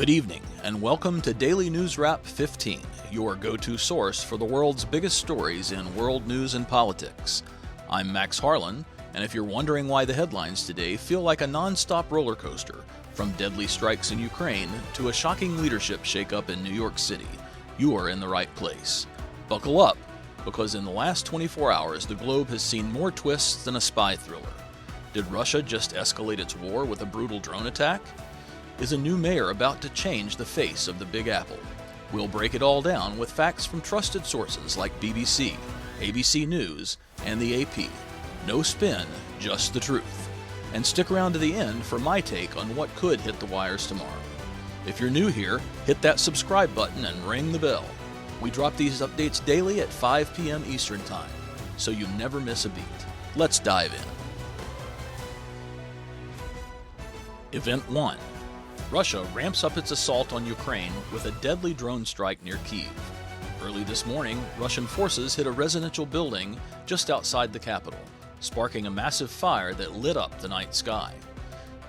Good evening, and welcome to Daily News Wrap 15, your go-to source for the world's biggest stories in world news and politics. I'm Max Harlan, and if you're wondering why the headlines today feel like a non-stop roller coaster, from deadly strikes in Ukraine to a shocking leadership shakeup in New York City, you are in the right place. Buckle up, because in the last 24 hours, the globe has seen more twists than a spy thriller. Did Russia just escalate its war with a brutal drone attack? Is a new mayor about to change the face of the Big Apple? We'll break it all down with facts from trusted sources like BBC, ABC News, and the AP. No spin, just the truth. And stick around to the end for my take on what could hit the wires tomorrow. If you're new here, hit that subscribe button and ring the bell. We drop these updates daily at 5 p.m. Eastern Time, so you never miss a beat. Let's dive in. Event 1. Russia ramps up its assault on Ukraine with a deadly drone strike near Kyiv. Early this morning, Russian forces hit a residential building just outside the capital, sparking a massive fire that lit up the night sky.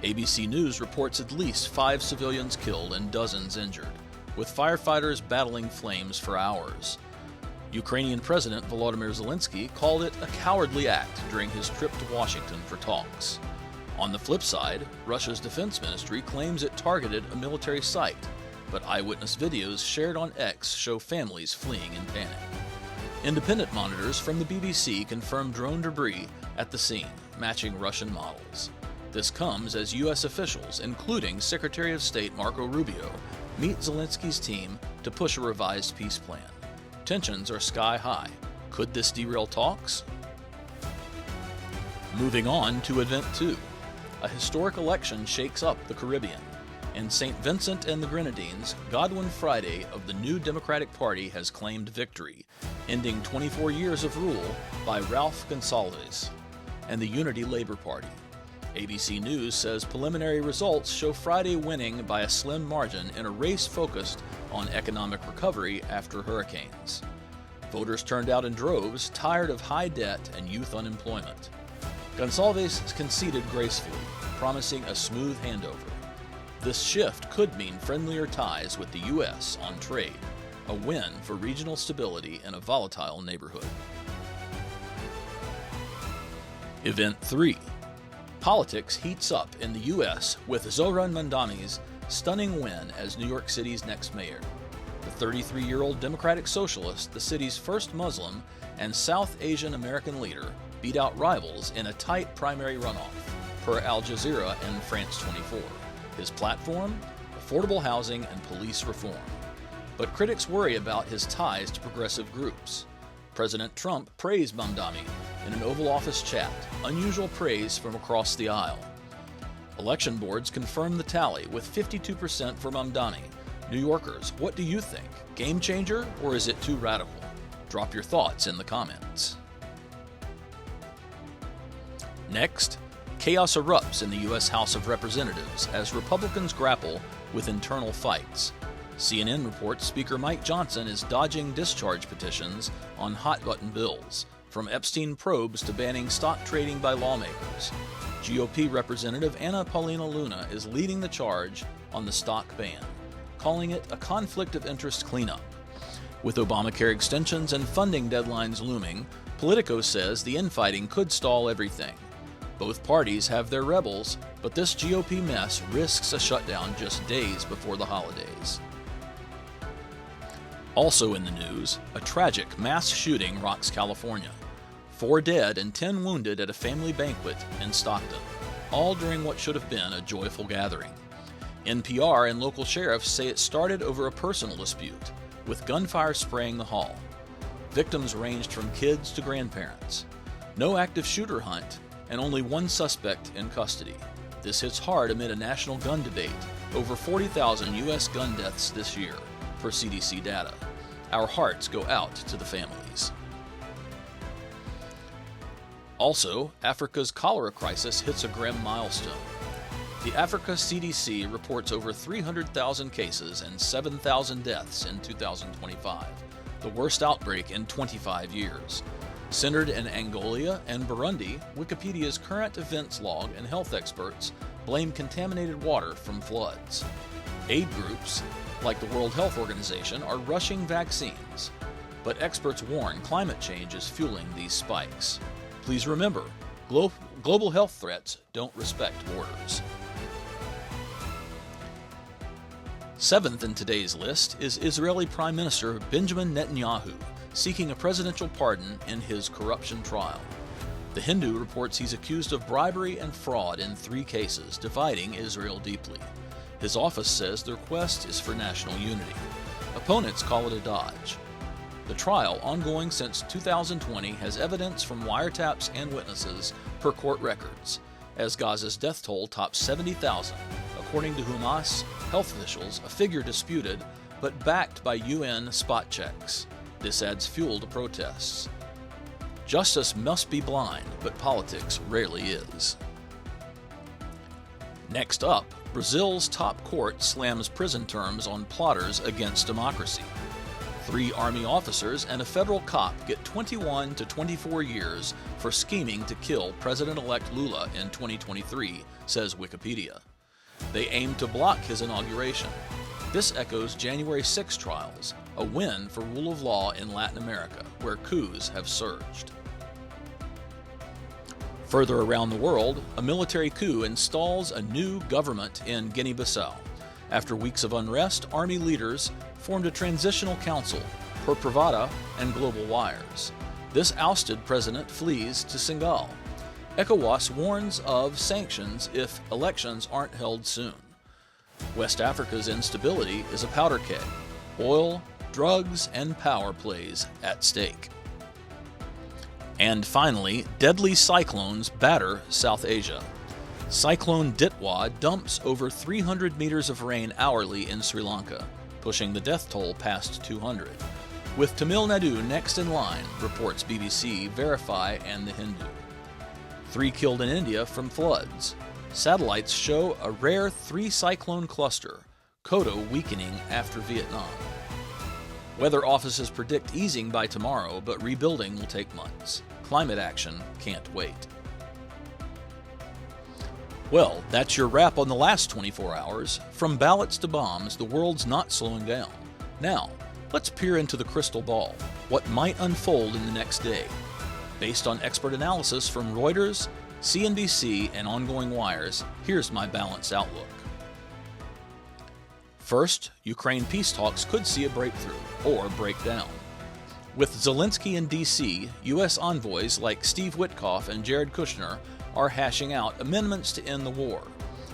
ABC News reports at least 5 civilians killed and dozens injured, with firefighters battling flames for hours. Ukrainian President Volodymyr Zelensky called it a cowardly act during his trip to Washington for talks. On the flip side, Russia's defense ministry claims it targeted a military site, but eyewitness videos shared on X show families fleeing in panic. Independent monitors from the BBC confirm drone debris at the scene, matching Russian models. This comes as U.S. officials, including Secretary of State Marco Rubio, meet Zelensky's team to push a revised peace plan. Tensions are sky high. Could this derail talks? Moving on to Event 2. A historic election shakes up the Caribbean. In St. Vincent and the Grenadines, Godwin Friday of the New Democratic Party has claimed victory, ending 24 years of rule by Ralph Gonsalves and the Unity Labour Party. ABC News says preliminary results show Friday winning by a slim margin in a race focused on economic recovery after hurricanes. Voters turned out in droves, tired of high debt and youth unemployment. Gonsalves conceded gracefully, promising a smooth handover. This shift could mean friendlier ties with the U.S. on trade, a win for regional stability in a volatile neighborhood. Event 3. Politics heats up in the U.S. with Zohran Mamdani's stunning win as New York City's next mayor. The 33-year-old Democratic socialist, the city's first Muslim and South Asian American leader, beat out rivals in a tight primary runoff, per Al Jazeera and France 24. His platform? Affordable housing and police reform. But critics worry about his ties to progressive groups. President Trump praised Mamdani in an Oval Office chat, unusual praise from across the aisle. Election boards confirmed the tally with 52% for Mamdani. New Yorkers, what do you think? Game changer, or is it too radical? Drop your thoughts in the comments. Next, chaos erupts in the U.S. House of Representatives as Republicans grapple with internal fights. CNN reports Speaker Mike Johnson is dodging discharge petitions on hot-button bills, from Epstein probes to banning stock trading by lawmakers. GOP Representative Anna Paulina Luna is leading the charge on the stock ban, calling it a conflict of interest cleanup. With Obamacare extensions and funding deadlines looming, Politico says the infighting could stall everything. Both parties have their rebels, but this GOP mess risks a shutdown just days before the holidays. Also in the news, a tragic mass shooting rocks California. 4 dead and 10 wounded at a family banquet in Stockton, all during what should have been a joyful gathering. NPR and local sheriffs say it started over a personal dispute, with gunfire spraying the hall. Victims ranged from kids to grandparents. No active shooter hunt, and only 1 suspect in custody. This hits hard amid a national gun debate. Over 40,000 U.S. gun deaths this year, per CDC data. Our hearts go out to the families. Also, Africa's cholera crisis hits a grim milestone. The Africa CDC reports over 300,000 cases and 7,000 deaths in 2025, the worst outbreak in 25 years. Centered in Angola and Burundi, Wikipedia's current events log and health experts blame contaminated water from floods. Aid groups, like the World Health Organization, are rushing vaccines. But experts warn climate change is fueling these spikes. Please remember, global health threats don't respect borders. Seventh in today's list is Israeli Prime Minister Benjamin Netanyahu, seeking a presidential pardon in his corruption trial. The Hindu reports he's accused of bribery and fraud in 3 cases, dividing Israel deeply. His office says the request is for national unity. Opponents call it a dodge. The trial, ongoing since 2020, has evidence from wiretaps and witnesses per court records, as Gaza's death toll tops 70,000, according to Hamas health officials, a figure disputed but backed by UN spot checks. This adds fuel to protests. Justice must be blind, but politics rarely is. Next up, Brazil's top court slams prison terms on plotters against democracy. 3 army officers and a federal cop get 21 to 24 years for scheming to kill President-elect Lula in 2023, says Wikipedia. They aim to block his inauguration. This echoes January 6 trials, a win for rule of law in Latin America, where coups have surged. Further around the world, a military coup installs a new government in Guinea-Bissau. After weeks of unrest, army leaders formed a transitional council, Por Privada and Global Wires. This ousted president flees to Senegal. ECOWAS warns of sanctions if elections aren't held soon. West Africa's instability is a powder keg. Oil, drugs, and power plays at stake. And finally, deadly cyclones batter South Asia. Cyclone Ditwa dumps over 300 meters of rain hourly in Sri Lanka, pushing the death toll past 200. With Tamil Nadu next in line, reports BBC, Verify, and The Hindu. 3 killed in India from floods. Satellites show a rare 3-cyclone cluster, Kodo weakening after Vietnam. Weather offices predict easing by tomorrow, but rebuilding will take months. Climate action can't wait. Well, that's your wrap on the last 24 hours. From ballots to bombs, the world's not slowing down. Now, let's peer into the crystal ball. What might unfold in the next day? Based on expert analysis from Reuters, CNBC, and ongoing wires, here's my balanced outlook. First, Ukraine peace talks could see a breakthrough, or breakdown. With Zelensky in D.C., U.S. envoys like Steve Witkoff and Jared Kushner are hashing out amendments to end the war.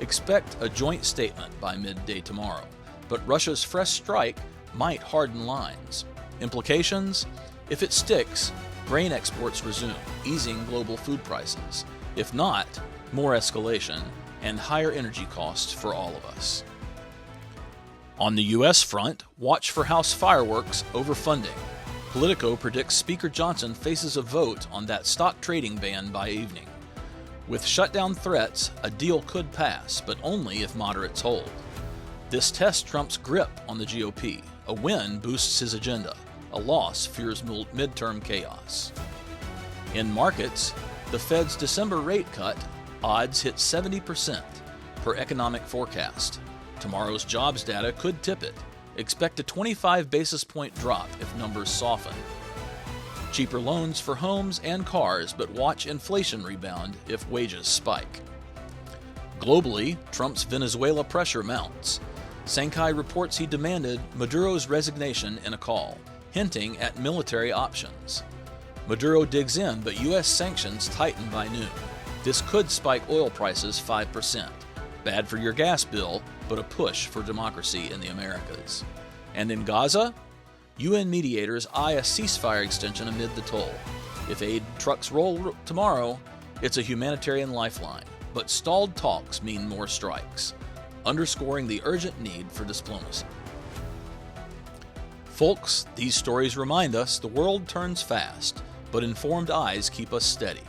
Expect a joint statement by midday tomorrow, but Russia's fresh strike might harden lines. Implications? If it sticks, grain exports resume, easing global food prices. If not, more escalation and higher energy costs for all of us. On the U.S. front, watch for House fireworks over funding. Politico predicts Speaker Johnson faces a vote on that stock trading ban by evening. With shutdown threats, a deal could pass, but only if moderates hold. This tests Trump's grip on the GOP. A win boosts his agenda. A loss fears midterm chaos. In markets, the Fed's December rate cut odds hit 70% per economic forecast. Tomorrow's jobs data could tip it. Expect a 25 basis point drop if numbers soften. Cheaper loans for homes and cars, but watch inflation rebound if wages spike. Globally, Trump's Venezuela pressure mounts. Sankei reports he demanded Maduro's resignation in a call, hinting at military options. Maduro digs in, but U.S. sanctions tighten by noon. This could spike oil prices 5%. Bad for your gas bill, but a push for democracy in the Americas. And in Gaza, UN mediators eye a ceasefire extension amid the toll. If aid trucks roll tomorrow, it's a humanitarian lifeline, but stalled talks mean more strikes, underscoring the urgent need for diplomacy. Folks, these stories remind us the world turns fast, but informed eyes keep us steady.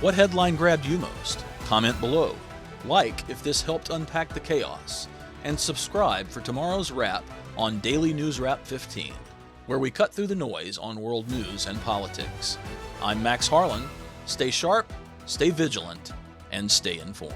What headline grabbed you most? Comment below. Like if this helped unpack the chaos, and subscribe for tomorrow's wrap on Daily News Wrap 15, where we cut through the noise on world news and politics. I'm Max Harlan. Stay sharp, stay vigilant, and stay informed.